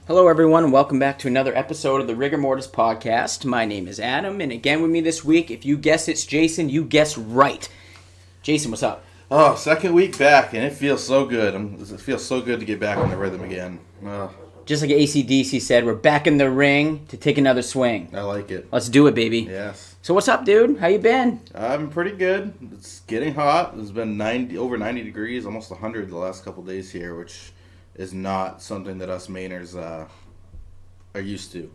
Hello everyone, and welcome back to another episode of the Rigor Mortis podcast. My name is Adam, and again with me this week, if you guess it's Jason, you guess right. Jason, what's up? Oh, second week back, and it feels so good. It feels so good to get back in the rhythm again. Just like AC/DC said, we're back in the ring to take another swing. I like it. Let's do it, baby. Yes. So what's up, dude? How you been? I've been pretty good. It's getting hot. It's been over 90 degrees, almost 100 the last couple days here, which is not something that us Mainers are used to.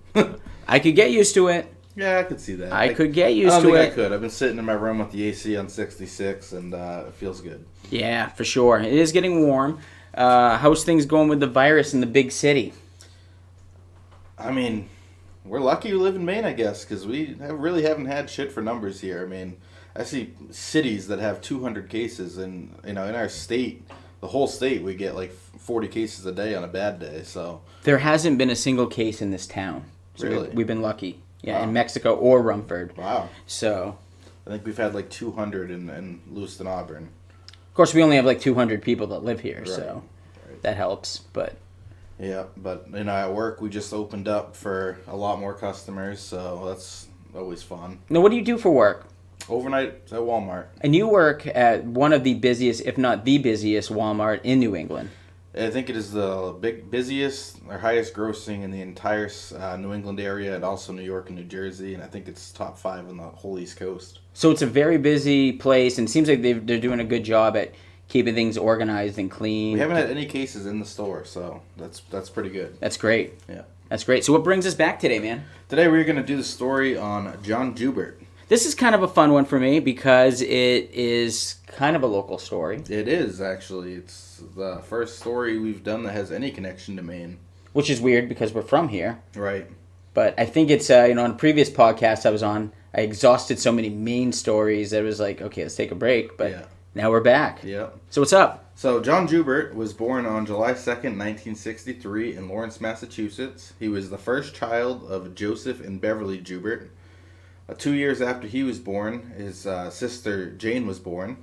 I could get used to it. Yeah, I could see that. I could get used to it. I don't think I could. I've been sitting in my room with the AC on 66, and it feels good. Yeah, for sure. It is getting warm. How's things going with the virus in the big city? I mean, we're lucky we live in Maine, I guess, because we really haven't had shit for numbers here. I mean, I see cities that have 200 cases, and in our state, the whole state, we get like 40 cases a day on a bad day. So there hasn't been a single case in this town. So really, we've been lucky. Yeah, wow. In Mexico or Rumford. Wow. So I think we've had like 200 in Lewiston, Auburn. Of course, we only have like 200 people that live here, right. So that helps. But yeah, but at work we just opened up for a lot more customers, so that's always fun. Now, what do you do for work? Overnight at Walmart. And you work at one of the busiest, if not the busiest, Walmart in New England. I think it is the busiest or highest grossing in the entire New England area, and also New York and New Jersey, and I think it's top 5 on the whole East Coast. So it's a very busy place, and it seems like they're doing a good job at keeping things organized and clean. We haven't had any cases in the store, so that's pretty good. That's great. Yeah. That's great. So what brings us back today, man? Today we're going to do the story on John Joubert. This is kind of a fun one for me because it is kind of a local story. It is, actually. It's the first story we've done that has any connection to Maine. Which is weird because we're from here. Right. But I think it's, on a previous podcast I was on, I exhausted so many Maine stories that it was like, okay, let's take a break. But Now we're back. Yep. So what's up? So John Joubert was born on July 2nd, 1963 in Lawrence, Massachusetts. He was the first child of Joseph and Beverly Joubert. 2 years after he was born, his sister Jane was born.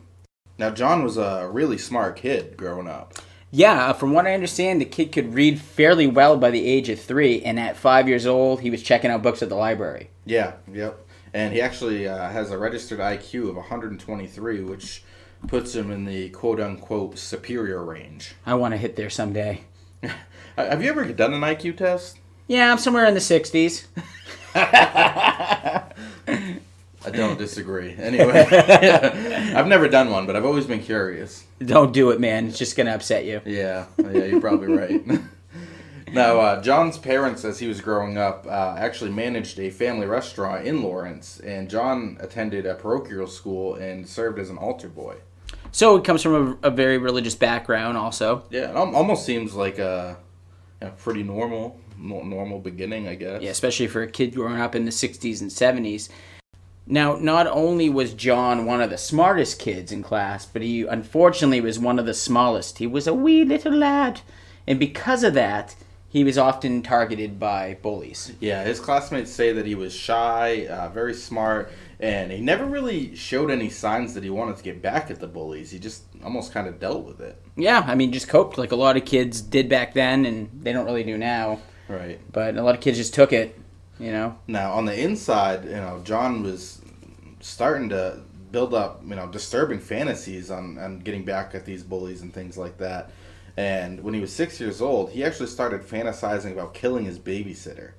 Now, John was a really smart kid growing up. Yeah, from what I understand, the kid could read fairly well by the age of 3, and at 5 years old, he was checking out books at the library. Yeah, yep. And he actually has a registered IQ of 123, which puts him in the quote-unquote superior range. I want to hit there someday. Have you ever done an IQ test? Yeah, I'm somewhere in the 60s. I don't disagree. Anyway, I've never done one, but I've always been curious. Don't do it, man. It's just going to upset you. Yeah, you're probably right. Now, John's parents, as he was growing up, actually managed a family restaurant in Lawrence, and John attended a parochial school and served as an altar boy. So it comes from a very religious background also. Yeah, it almost seems like a pretty normal beginning, I guess. Yeah, especially for a kid growing up in the 60s and 70s. Now, not only was John one of the smartest kids in class, but he unfortunately was one of the smallest. He was a wee little lad. And because of that, he was often targeted by bullies. Yeah, his classmates say that he was shy, very smart, and he never really showed any signs that he wanted to get back at the bullies. He just almost kind of dealt with it. Yeah, I mean, just coped like a lot of kids did back then, and they don't really do now. Right. But a lot of kids just took it, Now, on the inside, John was starting to build up, disturbing fantasies on getting back at these bullies and things like that. And when he was 6 years old, he actually started fantasizing about killing his babysitter.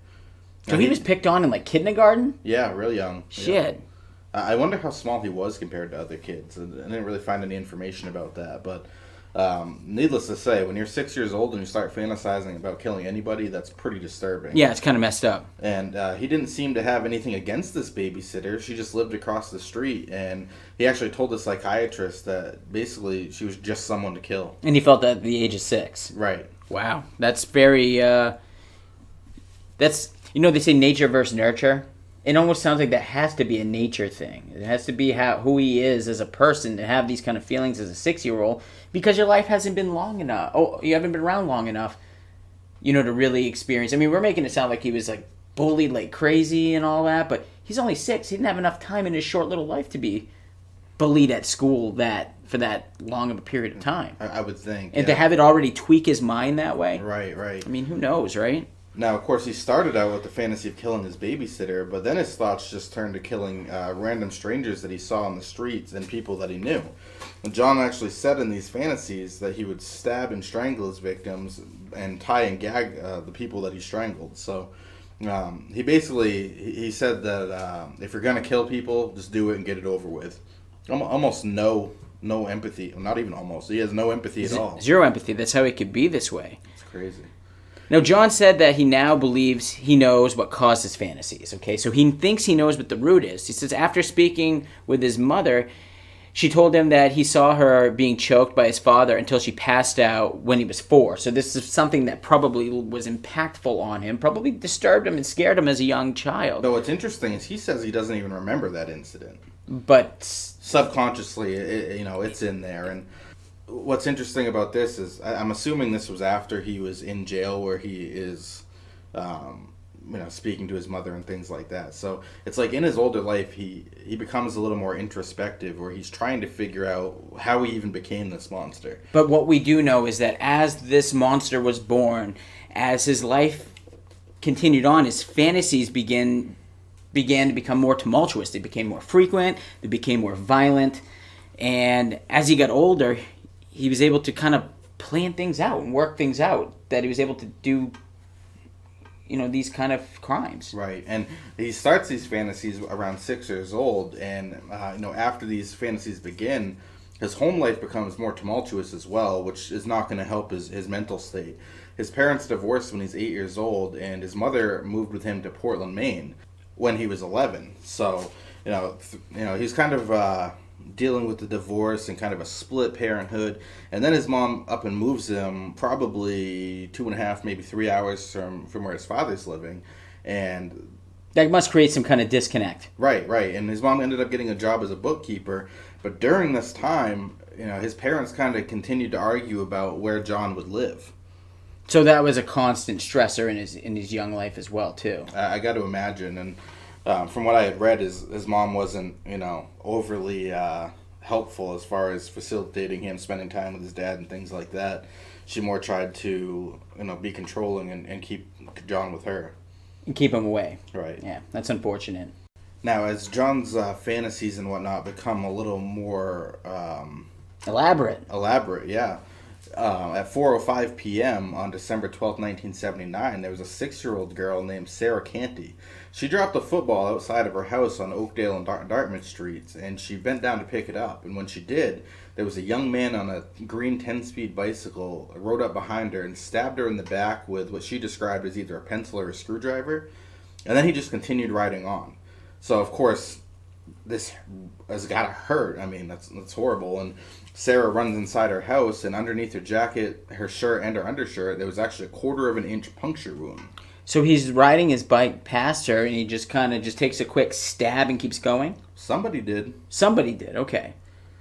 So he was picked on in, like, kindergarten? Yeah, real young. Shit. Yeah. I wonder how small he was compared to other kids. I didn't really find any information about that. But needless to say, when you're 6 years old and you start fantasizing about killing anybody, that's pretty disturbing. Yeah, it's kind of messed up. And he didn't seem to have anything against this babysitter. She just lived across the street. And he actually told the psychiatrist that basically she was just someone to kill. And he felt that at the age of 6. Right. Wow. That's very, that's, they say nature versus nurture. It almost sounds like that has to be a nature thing. It has to be who he is as a person to have these kind of feelings as a 6-year-old because your life hasn't been long enough. Oh, you haven't been around long enough, to really experience. I mean, we're making it sound like he was like bullied like crazy and all that, but he's only 6. He didn't have enough time in his short little life to be bullied at school for that long of a period of time. I would think. And to have it already tweak his mind that way. Right. I mean, who knows, right? Now, of course, he started out with the fantasy of killing his babysitter, but then his thoughts just turned to killing random strangers that he saw on the streets and people that he knew. And John actually said in these fantasies that he would stab and strangle his victims and tie and gag the people that he strangled. So he said that if you're going to kill people, just do it and get it over with. Almost no empathy. Not even almost. He has no empathy at all. Zero empathy. That's how he could be this way. It's crazy. Now, John said that he now believes he knows what caused his fantasies, okay? So he thinks he knows what the root is. He says after speaking with his mother, she told him that he saw her being choked by his father until she passed out when he was 4. So this is something that probably was impactful on him, probably disturbed him and scared him as a young child. But what's interesting is he says he doesn't even remember that incident. But subconsciously, it's in there. And what's interesting about this is I'm assuming this was after he was in jail where he is, speaking to his mother and things like that. So it's like in his older life, he becomes a little more introspective where he's trying to figure out how he even became this monster. But what we do know is that as this monster was born, as his life continued on, his fantasies began to become more tumultuous. They became more frequent. They became more violent. And as he got older, he was able to kind of plan things out and work things out, that he was able to do, these kind of crimes. Right. And he starts these fantasies around 6 years old. And, after these fantasies begin, his home life becomes more tumultuous as well, which is not going to help his mental state. His parents divorced when he's 8 years old, and his mother moved with him to Portland, Maine when he was 11. So, he's kind of dealing with the divorce and kind of a split parenthood. And then his mom up and moves him probably 2.5, maybe 3 hours from where his father's living. And that must create some kind of disconnect. Right. And his mom ended up getting a job as a bookkeeper. But during this time, his parents kind of continued to argue about where John would live. So that was a constant stressor in his young life as well, too. I got to imagine. And from what I had read, his mom wasn't, overly helpful as far as facilitating him spending time with his dad and things like that. She more tried to, be controlling and keep John with her. And keep him away. Right. Yeah, that's unfortunate. Now, as John's fantasies and whatnot become a little more elaborate, yeah. At 4:05 p.m. on December 12, 1979, there was a 6-year-old girl named Sarah Canty. She dropped a football outside of her house on Oakdale and Dartmouth streets, and she bent down to pick it up. And when she did, there was a young man on a green 10-speed bicycle rode up behind her and stabbed her in the back with what she described as either a pencil or a screwdriver. And then he just continued riding on. So, of course, this has got to hurt. I mean, that's horrible. And Sarah runs inside her house, and underneath her jacket, her shirt, and her undershirt, there was actually a 1/4 inch puncture wound. So he's riding his bike past her, and he just kind of takes a quick stab and keeps going? Somebody did. Somebody did, okay.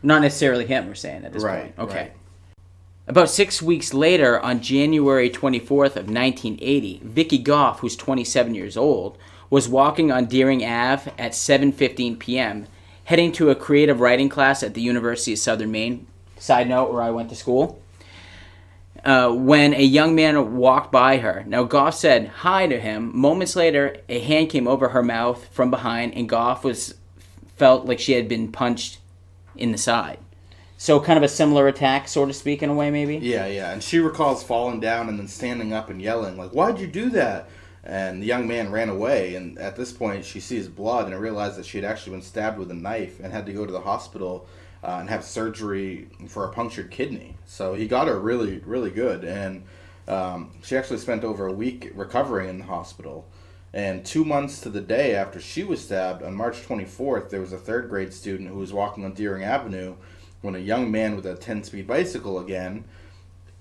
Not necessarily him, we're saying, at this point. Okay. Right. About 6 weeks later, on January 24th of 1980, Vicky Goff, who's 27 years old, was walking on Deering Ave at 7:15 p.m., heading to a creative writing class at the University of Southern Maine. Side note, where I went to school. When a young man walked by her. Now, Goff said hi to him. Moments later, a hand came over her mouth from behind, and Goff felt like she had been punched in the side. So kind of a similar attack, so to speak, in a way, maybe? Yeah. And she recalls falling down and then standing up and yelling, like, "Why'd you do that?" And the young man ran away, and at this point, she sees blood and realized that she had actually been stabbed with a knife and had to go to the hospital and have surgery for a punctured kidney. So he got her really, really good, and she actually spent over a week recovering in the hospital. And 2 months to the day after she was stabbed, on March 24th, there was a 3rd grade student who was walking on Deering Avenue when a young man with a 10-speed bicycle again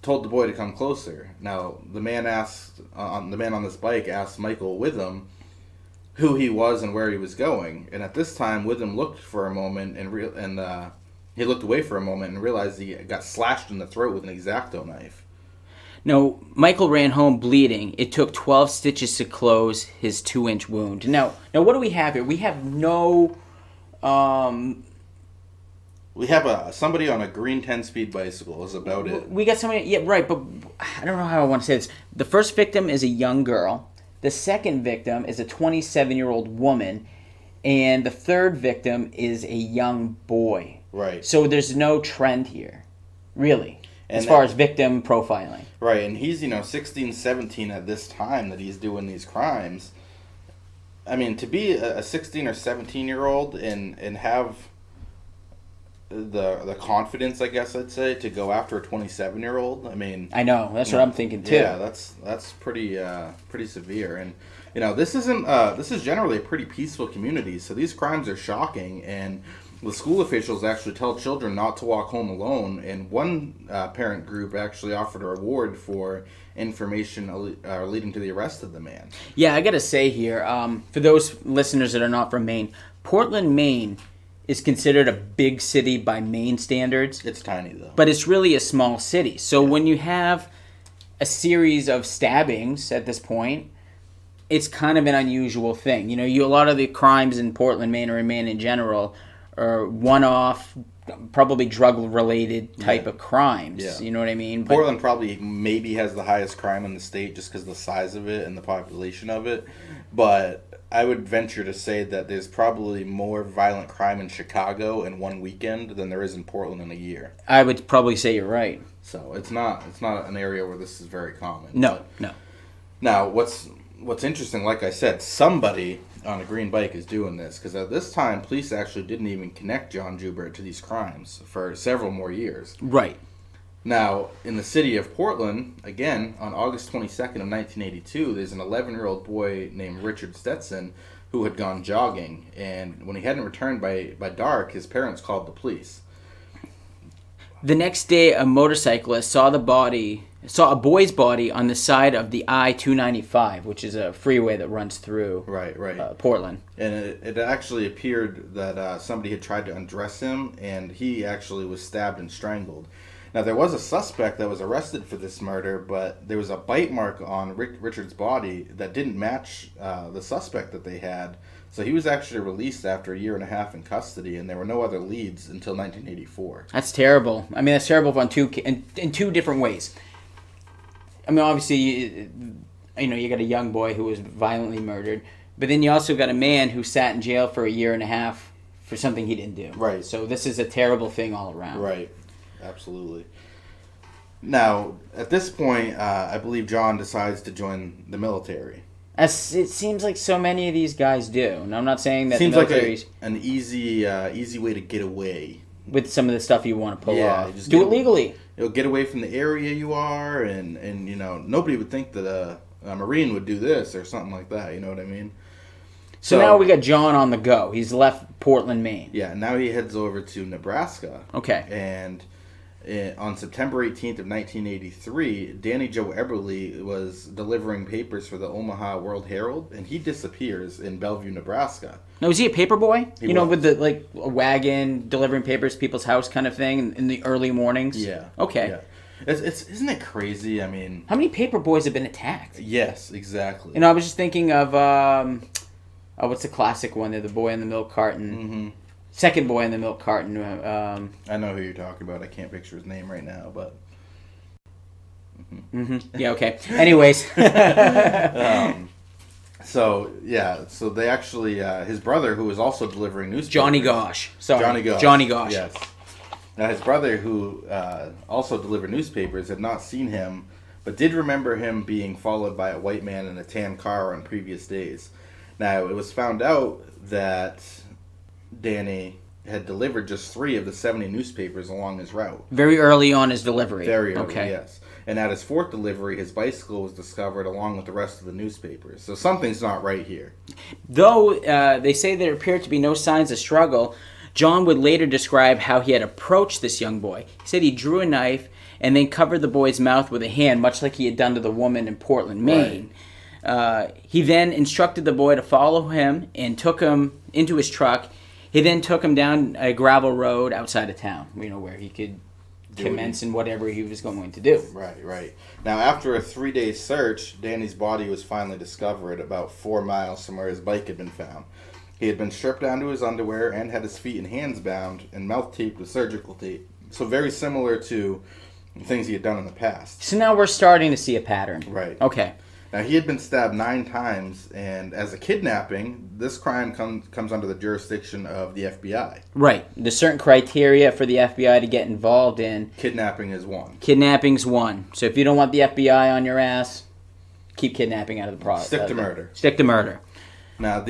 told the boy to come closer. Now, the man on this bike asked Michael Witham who he was and where he was going. And at this time, Witham looked for a moment he looked away for a moment and realized he got slashed in the throat with an X-Acto knife. No, Michael ran home bleeding. It took 12 stitches to close his 2-inch wound. Now what do we have here? We have no We have somebody on a green 10-speed bicycle is about it. We got somebody, yeah, right, but I don't know how I want to say this. The first victim is a young girl. The second victim is a 27-year-old woman. And the third victim is a young boy. Right. So there's no trend here, really, as far as victim profiling. Right, and he's, 16, 17 at this time that he's doing these crimes. I mean, to be a 16 or 17-year-old and have the confidence, I guess I'd say, to go after a 27-year-old. I mean, I know that's what I'm thinking too. Yeah, that's pretty severe, and this is generally a pretty peaceful community. So these crimes are shocking, and the school officials actually tell children not to walk home alone. And one parent group actually offered a reward for information leading to the arrest of the man. Yeah, I gotta say here, for those listeners that are not from Maine, Portland, Maine is considered a big city by Maine standards. It's tiny, though. But it's really a small city. So when you have a series of stabbings at this point, it's kind of an unusual thing. A lot of the crimes in Portland, Maine, or in Maine in general are one-off, probably drug-related type of crimes. Yeah. You know what I mean? Portland probably maybe has the highest crime in the state just because of the size of it and the population of it. But I would venture to say that there's probably more violent crime in Chicago in one weekend than there is in Portland in a year. I would probably say you're right. So it's not an area where this is very common. No. Now, what's interesting, like I said, somebody on a green bike is doing this, because at this time, police actually didn't even connect John Joubert to these crimes for several more years. Right. Now, in the city of Portland, again, on August 22nd of 1982, there's an 11-year-old boy named Richard Stetson who had gone jogging, and when he hadn't returned by dark, his parents called the police. The next day, a motorcyclist saw a boy's body on the side of the I-295, which is a freeway that runs through Portland. And it actually appeared that somebody had tried to undress him, and he actually was stabbed and strangled. Now, there was a suspect that was arrested for this murder, but there was a bite mark on Richard's body that didn't match the suspect that they had. So he was actually released after a year and a half in custody, and there were no other leads until 1984. That's terrible. I mean, that's terrible in two different ways. I mean, obviously, you got a young boy who was violently murdered, but then you also got a man who sat in jail for a year and a half for something he didn't do. Right. So this is a terrible thing all around. Right. Absolutely. Now, at this point, I believe John decides to join the military. As it seems like so many of these guys do. And I'm not saying that seems the military's like an easy way to get away with some of the stuff you want to pull off. Just do it legally. Get away from the area you are, and nobody would think that a Marine would do this or something like that. You know what I mean? So now we got John on the go. He's left Portland, Maine. Yeah, now he heads over to Nebraska. Okay. And on September 18th of 1983, Danny Joe Eberly was delivering papers for the Omaha World Herald, and he disappears in Bellevue, Nebraska. Now, was he a paper boy? He was. With the a wagon delivering papers to people's house kind of thing in the early mornings? Yeah. Okay. Yeah. Isn't it crazy? I mean, how many paper boys have been attacked? Yes, exactly. I was just thinking of what's the classic one there? The boy in the milk carton. Mm-hmm. Second boy in the milk carton. I know who you're talking about. I can't picture his name right now, but. Mm-hmm. Yeah. Okay. Anyways. So they actually his brother, who was also delivering newspapers. Johnny Gosh. Sorry. Johnny Gosh. Yes. Now his brother, who also delivered newspapers, had not seen him, but did remember him being followed by a white man in a tan car on previous days. Now it was found out that Danny had delivered just 3 of the 70 newspapers along his route. Very early on his delivery. Very early, okay. Yes. And at his 4th delivery, his bicycle was discovered along with the rest of the newspapers. So something's not right here. Though they say there appeared to be no signs of struggle, John would later describe how he had approached this young boy. He said he drew a knife and then covered the boy's mouth with a hand, much like he had done to the woman in Portland, Maine. Right. He then instructed the boy to follow him and took him into his truck. He then took him down a gravel road outside of town, where he could commence in whatever he was going to do. Right. Now, after a 3-day search, Danny's body was finally discovered about 4 miles from where his bike had been found. He had been stripped down to his underwear and had his feet and hands bound and mouth taped with surgical tape. So very similar to things he had done in the past. So now we're starting to see a pattern. Right. Okay. Now, he had been stabbed 9 times, and as a kidnapping, this crime comes under the jurisdiction of the FBI. Right. There's certain criteria for the FBI to get involved in. Kidnapping is one. Kidnapping's one. So if you don't want the FBI on your ass, keep kidnapping out of the process. Stick to murder. Stick to murder. Now,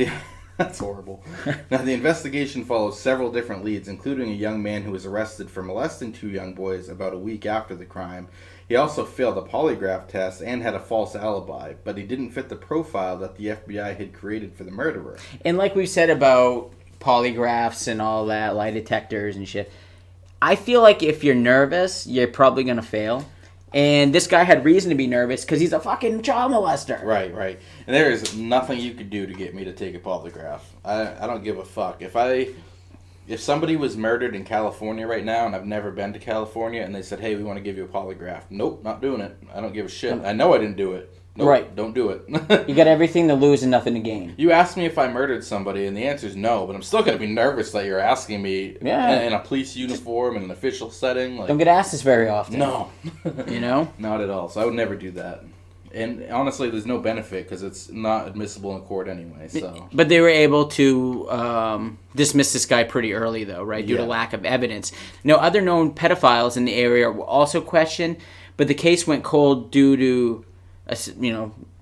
that's horrible. Now, the investigation follows several different leads, including a young man who was arrested for molesting 2 young boys about a week after the crime. He also failed a polygraph test and had a false alibi, but he didn't fit the profile that the FBI had created for the murderer. And like we've said about polygraphs and all that, lie detectors and shit, I feel like if you're nervous, you're probably going to fail. And this guy had reason to be nervous because he's a fucking child molester. Right. And there is nothing you could do to get me to take a polygraph. I don't give a fuck. If somebody was murdered in California right now, and I've never been to California, and they said, hey, we want to give you a polygraph. Nope, not doing it. I don't give a shit. I know I didn't do it. Nope, right. Don't do it. You got everything to lose and nothing to gain. You asked me if I murdered somebody, and the answer is no, but I'm still going to be nervous that you're asking me in a police uniform in an official setting. Like, don't get asked this very often. No. You know? Not at all. So I would never do that. And honestly, there's no benefit because it's not admissible in court anyway. So, but they were able to dismiss this guy pretty early, though, right? Due to lack of evidence. Now, other known pedophiles in the area were also questioned, but the case went cold due to, a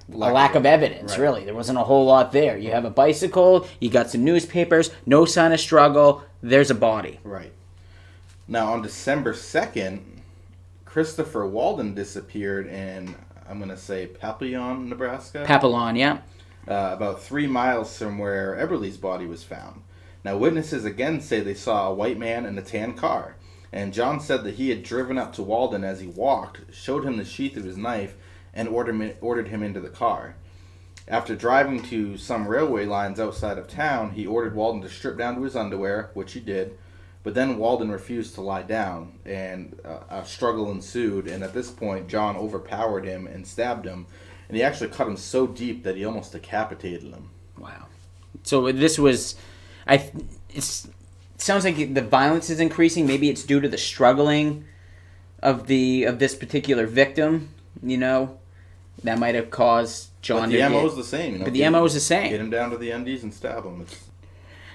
lack of evidence. Right. Really, there wasn't a whole lot there. You have a bicycle, you got some newspapers, no sign of struggle. There's a body. Right. Now, on December 2nd, Christopher Walden disappeared in, I'm going to say, Papillon, Nebraska? Papillon, yeah. About 3 miles from where Eberly's body was found. Now, witnesses again say they saw a white man in a tan car. And John said that he had driven up to Walden as he walked, showed him the sheath of his knife, and ordered him into the car. After driving to some railway lines outside of town, he ordered Walden to strip down to his underwear, which he did. But then Walden refused to lie down, and a struggle ensued. And at this point, John overpowered him and stabbed him. And he actually cut him so deep that he almost decapitated him. Wow. So this was... it sounds like the violence is increasing. Maybe it's due to the struggling of this particular victim, That might have caused John to... But the MO is the same, But the MO is the same. Get him down to the undies and stab him.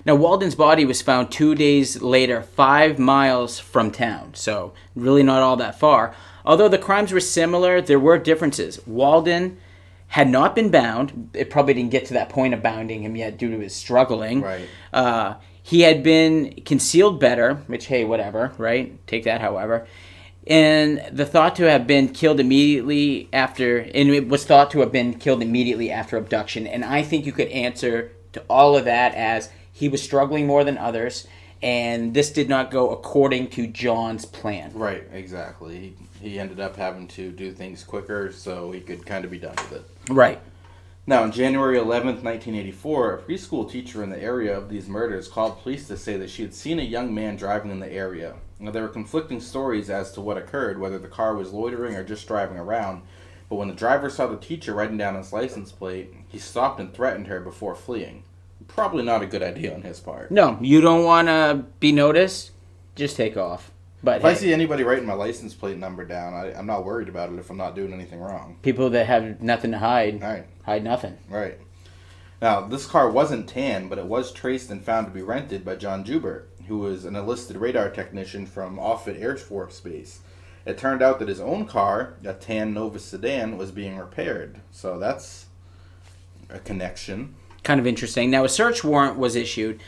Now, Walden's body was found 2 days later, 5 miles from town, so really not all that far. Although the crimes were similar, there were differences. Walden had not been bound. It probably didn't get to that point of bounding him yet due to his struggling. Right. He had been concealed better, which, hey, whatever, right? Take that, however. And it was thought to have been killed immediately after abduction. And I think you could answer to all of that as he was struggling more than others, and this did not go according to John's plan. Right, exactly. He ended up having to do things quicker so he could kind of be done with it. Right. Now, on January 11th, 1984, a preschool teacher in the area of these murders called police to say that she had seen a young man driving in the area. Now, there were conflicting stories as to what occurred, whether the car was loitering or just driving around. But when the driver saw the teacher writing down his license plate, he stopped and threatened her before fleeing. Probably not a good idea on his part. No, you don't want to be noticed. Just take off. But if I see anybody writing my license plate number down, I'm not worried about it if I'm not doing anything wrong. People that have nothing to hide, hide nothing. Right. Now, this car wasn't tan, but it was traced and found to be rented by John Joubert, who was an enlisted radar technician from Offutt Air Force Base. It turned out that his own car, a tan Nova sedan, was being repaired. So that's a connection. Kind of interesting. Now, a search warrant was issued,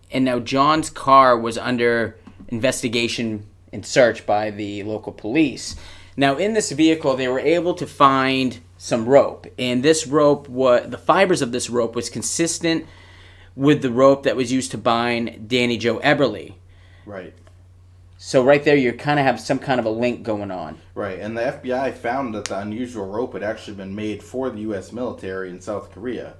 and now John's car was under investigation and search by the local police. Now, in this vehicle, they were able to find some rope, and this rope, the fibers of this rope was consistent with the rope that was used to bind Danny Joe Eberly. Right. So right there, you kind of have some kind of a link going on. Right, and the FBI found that the unusual rope had actually been made for the U.S. military in South Korea.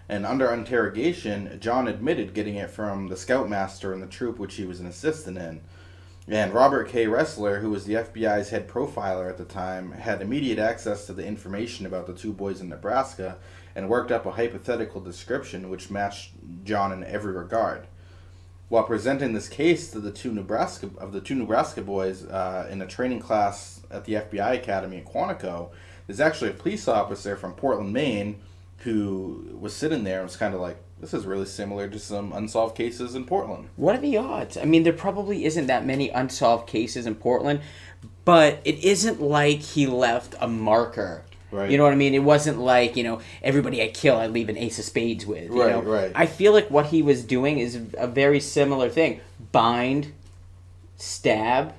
And under interrogation, John admitted getting it from the scoutmaster in the troop which he was an assistant in. And Robert K. Ressler, who was the FBI's head profiler at the time, had immediate access to the information about the 2 boys in Nebraska, and worked up a hypothetical description which matched John in every regard. While presenting this case to the two Nebraska boys in a training class at the FBI Academy in Quantico, there's actually a police officer from Portland, Maine, who was sitting there and was kind of like, this is really similar to some unsolved cases in Portland. What are the odds? I mean, there probably isn't that many unsolved cases in Portland, but it isn't like he left a marker. Right. You know what I mean? It wasn't like, everybody I kill, I leave an ace of spades with. Right. I feel like what he was doing is a very similar thing. Bind, stab,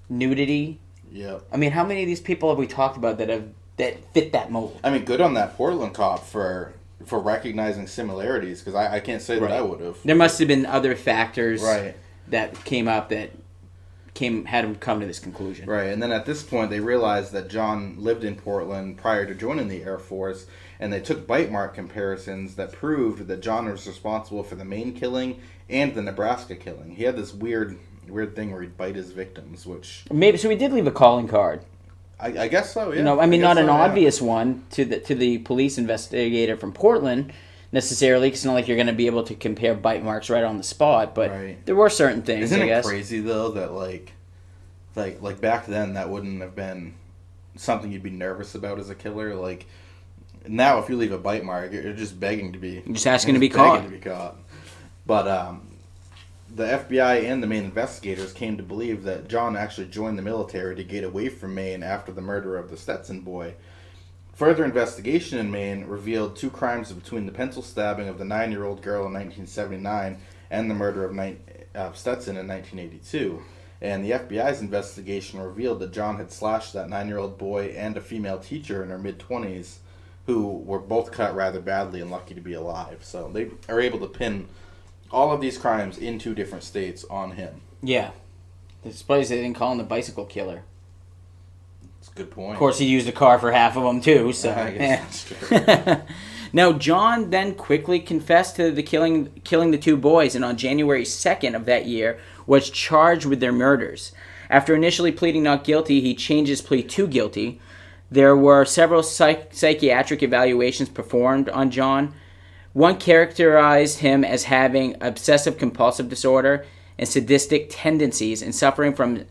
nudity. Yep. I mean, how many of these people have we talked about that fit that mold? I mean, good on that Portland cop for recognizing similarities, because I can't say that I would have. There must have been other factors Right. that came up that had him come to this conclusion. Right, and then at this point they realized that John lived in Portland prior to joining the Air Force, and they took bite mark comparisons that proved that John was responsible for the Maine killing and the Nebraska killing. He had this weird thing where he'd bite his victims, which... Maybe, so he did leave a calling card. I guess so, yeah. Not an obvious one to the police investigator from Portland, necessarily, because it's not like you're going to be able to compare bite marks right on the spot, but there were certain things, Isn't I guess. It crazy, though, that, like back then, that wouldn't have been something you'd be nervous about as a killer? Like, now, if you leave a bite mark, you're just begging to be... You're just asking to be caught. But, the FBI and the Maine investigators came to believe that John actually joined the military to get away from Maine after the murder of the Stetson boy. Further investigation in Maine revealed two crimes between the pencil stabbing of the 9-year-old girl in 1979 and the murder of Stetson in 1982. And the FBI's investigation revealed that John had slashed that 9-year-old boy and a female teacher in her mid-20s, who were both cut rather badly and lucky to be alive. So they are able to pin all of these crimes in 2 different states on him. Yeah. It's surprised they didn't call him the bicycle killer. That's a good point. Of course, he used a car for half of them, too, so... I guess that's true. Now, John then quickly confessed to the killing the 2 boys, and on January 2nd of that year was charged with their murders. After initially pleading not guilty, he changed his plea to guilty. There were several psychiatric evaluations performed on John. One characterized him as having obsessive-compulsive disorder and sadistic tendencies and suffering from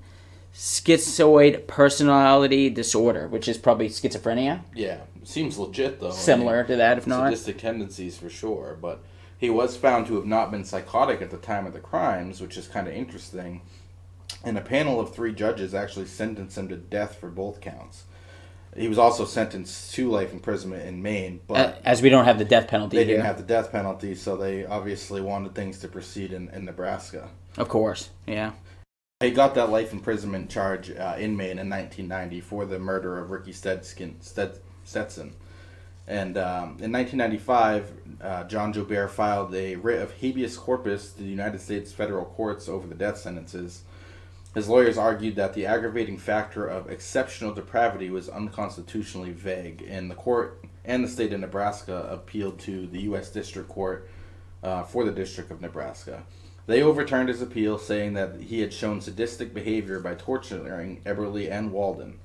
schizoid personality disorder, which is probably schizophrenia. Yeah, seems legit, though. Similar to that, if not. Sadistic tendencies, for sure, but he was found to have not been psychotic at the time of the crimes, which is kind of interesting. And a panel of 3 judges actually sentenced him to death for both counts. He was also sentenced to life imprisonment in Maine, but as we don't have the death penalty they here. didn't have the death penalty, so they obviously wanted things to proceed in Nebraska. Of course, yeah. He got that life imprisonment charge in Maine in 1990 for the murder of Ricky Stetson. And in 1995, John Joubert filed a writ of habeas corpus to the United States federal courts over the death sentences. His lawyers argued that the aggravating factor of exceptional depravity was unconstitutionally vague, and the court and the state of Nebraska appealed to the U.S. District Court for the District of Nebraska. They overturned his appeal, saying that he had shown sadistic behavior by torturing Eberly and Walden.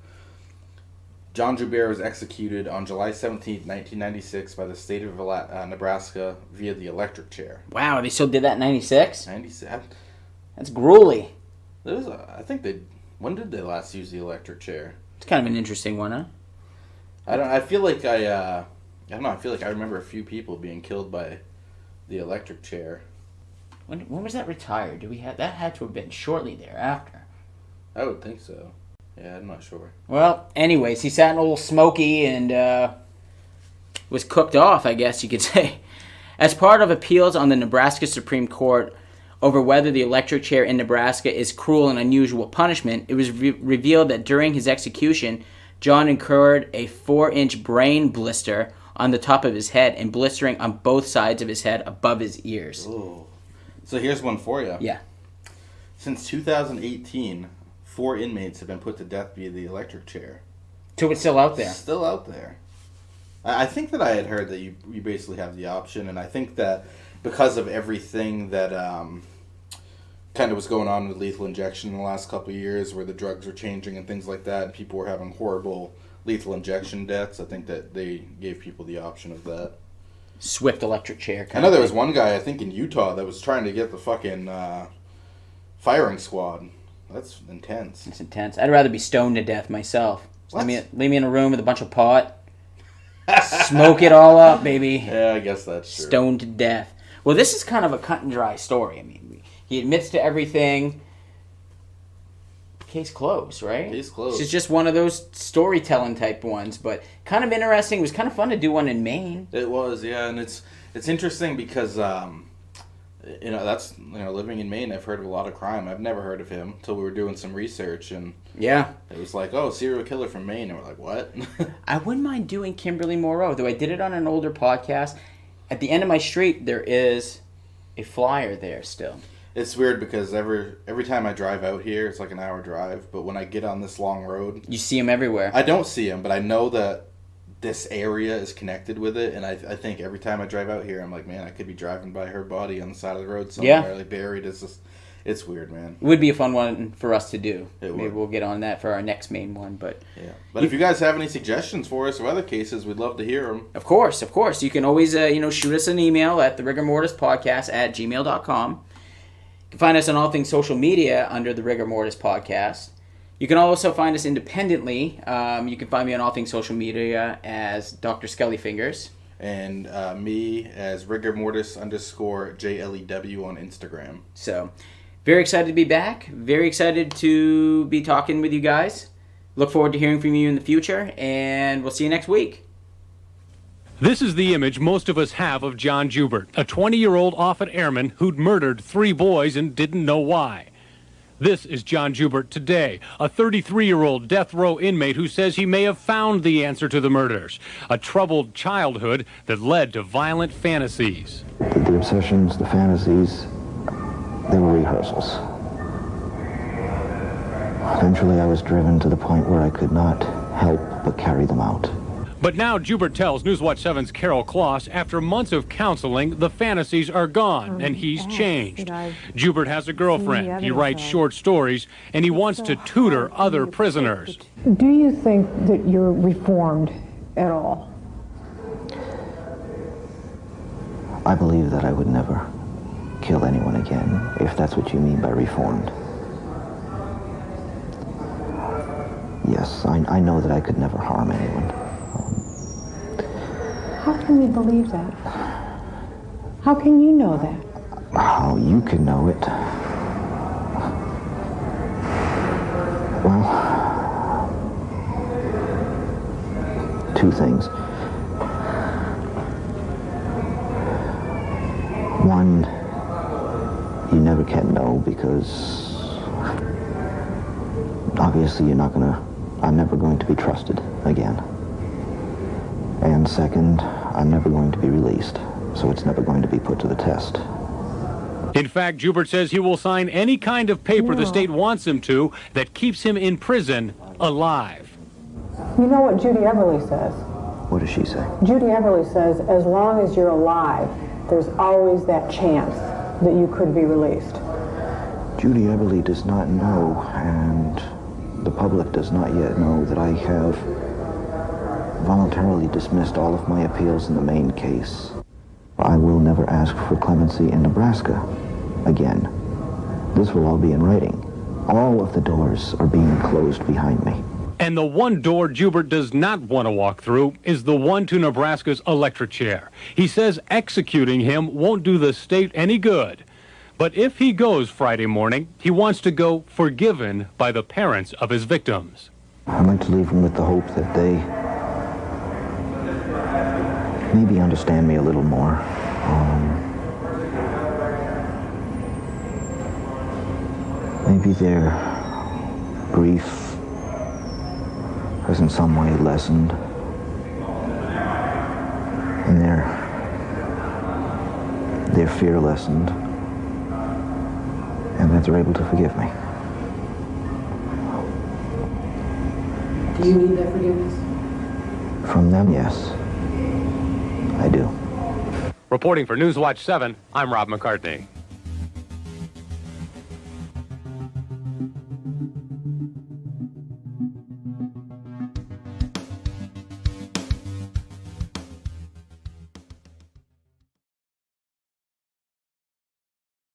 John Joubert was executed on July 17, 1996 by the state of Nebraska via the electric chair. Wow, they still did that in 96? 97? That's gruely. When did they last use the electric chair? It's kind of an interesting one, huh? I feel like I remember a few people being killed by the electric chair. When was that retired? That had to have been shortly thereafter. I would think so. Yeah, I'm not sure. Well, anyways, he sat in a little smoky and was cooked off, I guess you could say. As part of appeals on the Nebraska Supreme Court over whether the electric chair in Nebraska is cruel and unusual punishment, it was revealed that during his execution, John incurred a 4-inch brain blister on the top of his head and blistering on both sides of his head above his ears. Ooh. So here's one for you. Yeah. Since 2018, 4 inmates have been put to death via the electric chair. So it's still out there. Still out there. I think that I had heard that you basically have the option, and I think that because of everything that kind of was going on with lethal injection in the last couple of years, where the drugs were changing and things like that, and people were having horrible lethal injection deaths. I think that they gave people the option of that. Swift electric chair. I know there was one guy, I think in Utah, that was trying to get the fucking firing squad. That's intense. It's intense. I'd rather be stoned to death myself. Leave me in a room with a bunch of pot. Smoke it all up, baby. Yeah, I guess that's true. Stoned to death. Well, this is kind of a cut and dry story. I mean, he admits to everything. Case closed, right? Case closed. It's just one of those storytelling type ones, but kind of interesting. It was kind of fun to do one in Maine. It was, yeah, and it's interesting because living in Maine, I've heard of a lot of crime. I've never heard of him until we were doing some research, and yeah, it was like, oh, serial killer from Maine, and we're like, what? I wouldn't mind doing Kimberly Moreau, though I did it on an older podcast. At the end of my street, there is a flyer there still. It's weird because every time I drive out here, it's like an hour drive, but when I get on this long road... You see them everywhere. I don't see them, but I know that this area is connected with it, and I think every time I drive out here, I'm like, man, I could be driving by her body on the side of the road somewhere, like buried. It's weird, man. It would be a fun one for us to do. Maybe we'll get on that for our next main one, but... Yeah. But if you guys have any suggestions for us or other cases, we'd love to hear them. Of course. You can always, shoot us an email at therigamortispodcast@gmail.com. You can find us on all things social media under the Rigor Mortis Podcast. You can also find us independently. You can find me on all things social media as Dr. Skellyfingers. And me as rigormortis_JLEW on Instagram. So, very excited to be back. Very excited to be talking with you guys. Look forward to hearing from you in the future. And we'll see you next week. This is the image most of us have of John Joubert, a 20-year-old Offutt airman who'd murdered 3 boys and didn't know why. This is John Joubert today, a 33-year-old death row inmate who says he may have found the answer to the murders, a troubled childhood that led to violent fantasies. The obsessions, the fantasies, they were rehearsals. Eventually I was driven to the point where I could not help but carry them out. But now Joubert tells Newswatch 7's Carol Kloss, after months of counseling, the fantasies are gone, and he's changed. Joubert has a girlfriend, he writes short stories, and he wants to tutor other prisoners. Do you think that you're reformed at all? I believe that I would never kill anyone again, if that's what you mean by reformed. Yes, I know that I could never harm anyone. How can we believe that? How can you know that? How you can know it? Well, 2 things. One, you never can know because obviously I'm never going to be trusted again. And second, I'm never going to be released, so it's never going to be put to the test. In fact, Joubert says he will sign any kind of paper the state wants him to that keeps him in prison alive. You know what Judy Everly says? What does she say? Judy Everly says, as long as you're alive, there's always that chance that you could be released. Judy Everly does not know, and the public does not yet know, that I have voluntarily dismissed all of my appeals in the Maine case. I will never ask for clemency in Nebraska again. This will all be in writing. All of the doors are being closed behind me. And the one door Joubert does not want to walk through is the one to Nebraska's electric chair. He says executing him won't do the state any good. But if he goes Friday morning, he wants to go forgiven by the parents of his victims. I'd like to leave them with the hope that they maybe understand me a little more. Maybe their grief has in some way lessened, and their fear lessened, and that they're able to forgive me. Do you need that forgiveness? From them, yes. I do. Reporting for Newswatch 7, I'm Rob McCartney.